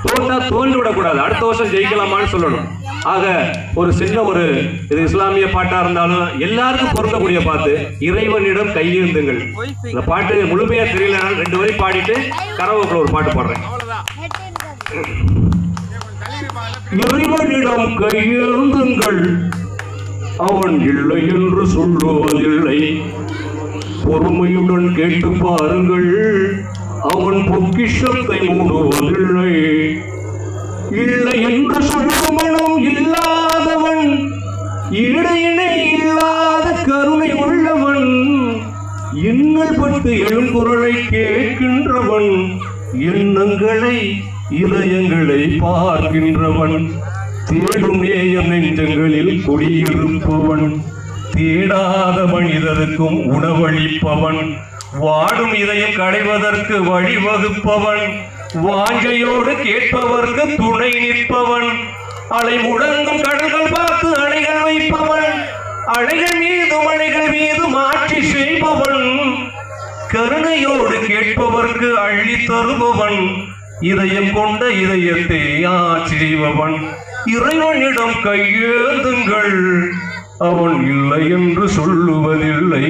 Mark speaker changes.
Speaker 1: தோற்றா தோல்வி விடக்கூடாது, அடுத்த வருஷம் ஜெயிக்கலாமான்னு சொல்லணும். ஆக ஒரு சின்ன இது இஸ்லாமிய பாட்டா இருந்தாலும் எல்லாருக்கும் பொருந்தக்கூடிய பாட்டு, இறைவனிடம் கையேந்துங்கள். இந்த பாட்டு முழுமையா தெரியலனாலும் 2 வரி பாடிட்டு கரவுக்குள்ள ஒரு பாட்டு பாடுறேன். இறைவனிடம் கையேந்துங்கள், அவன் இல்லை என்று சொல்லுவதில்லை. பொறுமையுடன் கேட்டு பாருங்கள், அவன் பொக்கிஷத்தை மூடுவதில்லை. இல்லை என்று சொல்லும் மனம் இல்லாதவன், இடையினை இல்லாத கருணை உள்ளவன், இன்னல் பட்டு எழுங்குரலை கேட்கின்றவன், எண்ணங்களை இதயங்களை பார்க்கின்றவன், தேடும் நேயம் நெஞ்சங்களில் குடியிருப்பவன், தேடாத மனிதருக்கும் உணவளிப்பவன், வாடும் இதயம் களைவதற்கு வழிவகுப்பவன், வாஞ்சையோடு கேட்பவர்க்கு துணை நிற்பவன், அலை முழங்கும் கடல்கள் பார்த்து அணைகள் வைப்பவன், அலைகள் மீது மாற்றி செய்பவன், கருணையோடு கேட்பவர்க்கு அள்ளி தருபவன், இதயம் கொண்ட இதயத்தை ஆச்சரிப்பவன். இறைவனிடம் கையேந்துங்கள், அவன் இல்லை என்று சொல்லுவதில்லை.